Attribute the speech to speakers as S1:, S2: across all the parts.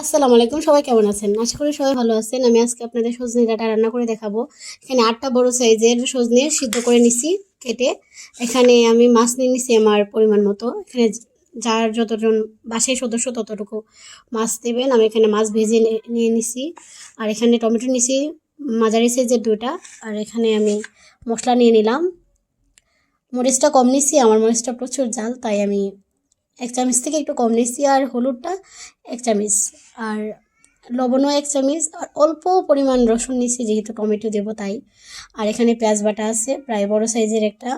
S1: আসসালামু আলাইকুম, সবাই কেমন আছেন? আশা করি সবাই ভালো আছেন। আমি আজকে আপনাদের সজনে ডাঁটা রান্না করে দেখাবো। এখানে 8টা বড় সাইজের সজনে সিদ্ধ করে নিছি কেটে। এখানে আমি মাছ নিয়ে নিছি আমার পরিমাণ মতো। এখানে যার যতজন বাসায় সদস্য ততটুকু মাছ দেবেন। আমি এখানে মাছ ভেজে নিয়ে নিছি। আর এখানে টমেটো নিছি মাঝারি সাইজের 2টা। আর এখানে আমি মশলা নিয়ে নিলাম। মরিচটা কম নিছি, আমার মরিচটা প্রচুর ঝাল, তাই আমি 1 চামচ থেকে একটু কম নিচ্ছি। আর হলুদটা 1 চামচ, আর লবণও 1 চামচ, আর অল্প পরিমাণ রসুন নিচ্ছি যেহেতু টমেটো দেবো তাই। আর এখানে পেঁয়াজ বাটা আছে প্রায় বড় সাইজের একটা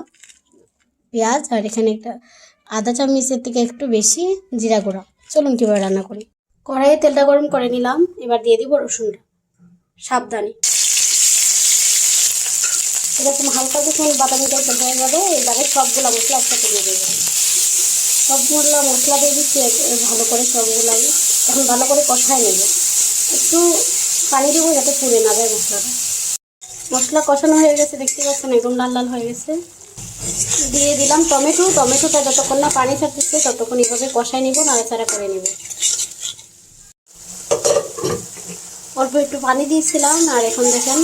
S1: পেঁয়াজ। আর এখানে একটা আধা চামচের থেকে একটু বেশি জিরা গুঁড়া। চলুন কীভাবে রান্না করি। কড়াইয়ে তেলটা গরম করে নিলাম, এবার দিয়ে দিব রসুনটা সাবধানে। এরকম হালকা যখন বাদামি টাইপের হয়ে যাবে এবারে সবগুলো মশলা একসাথে দিয়ে দেবো। সবগুলো মশলা দিয়ে দিচ্ছি ভালো করে সবগুলাই। এখন ভালো করে কষায় নেব, একটু পানি দেবো যাতে পুড়ে না যায় মশলাটা। মশলা কষানো হয়ে গেছে, দেখতে পাচ্ছেন একদম লাল লাল হয়ে গেছে। দিয়ে দিলাম টমেটোটা যতক্ষণ না পানি ছাড়তেছে ততক্ষণ এইভাবে কষায় নেব, নাড়াচাড়া করে নেব। অল্প একটু পানি দিয়েছিলাম আর এখন দেখেন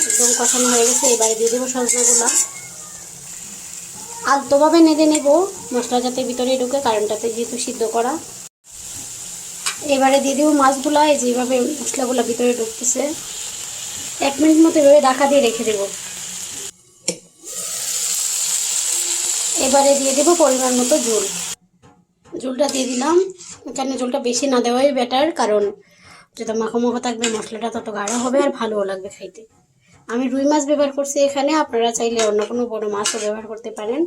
S1: একদম কষানো হয়ে গেছে। এবারে দিয়ে দেবো সজনাগুলা, আলতোভাবে নেড়ে নেব মশলা যাতে ভিতরে ঢুকে, কারণটাতে যেহেতু সিদ্ধ করা। এবারে দিয়ে দেবো মাছগুলা, এই যেভাবে মশলাগুলো ভিতরে ঢুকতেছে। 1 মিনিট মতো এভাবে ঢাকা দিয়ে রেখে দেব। এবারে দিয়ে দেবো পরিমাণ মতো ঝোলটা দিয়ে দিলাম। এখানে ঝোলটা বেশি না দেওয়াই বেটার, কারণ যত মাখো মাখো থাকবে মশলাটা তত গাঢ় হবে আর ভালোও লাগবে খাইতে। আমি রুই মাছ ব্যবহার করছি এখানে, আপনারা চাইলে অন্য কোনো বড় মাছও ব্যবহার করতে পারেন,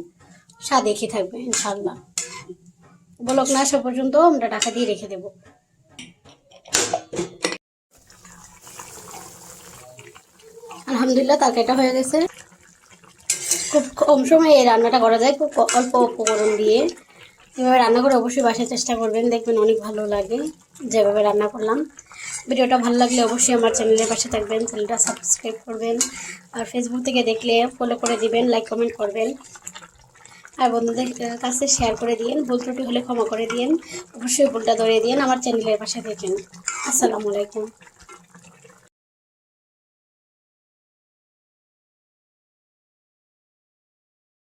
S1: স্বাদ একই থাকবে ইনশাল্লাহ। বলক না আসা পর্যন্ত আমরা ঢাকা দিয়ে রেখে দেবো। আলহামদুলিল্লাহ তরকারিটা হয়ে গেছে। খুব কম সময়ে এই রান্নাটা করা যায়, খুব অল্প উপকরণ দিয়ে। এভাবে রান্না করে অবশ্যই বাসায় চেষ্টা করবেন, দেখবেন অনেক ভালো লাগে যেভাবে রান্না করলাম। ভিডিওটা ভালো লাগলে অবশ্যই আমার চ্যানেলের পাশে থাকবেন, চ্যানেলটা সাবস্ক্রাইব করবেন। আর ফেসবুক থেকে দেখলে ফলো করে দিবেন, লাইক কমেন্ট করবেন। আর বন্ধুদের কাছে শেয়ার করে দিন। ভুল ত্রুটি হলে ক্ষমা করে দিন, অবশ্যই ভুলটা ধরিয়ে দিন। আমার চ্যানেলের পাশে থাকেন। আসসালামু আলাইকুম।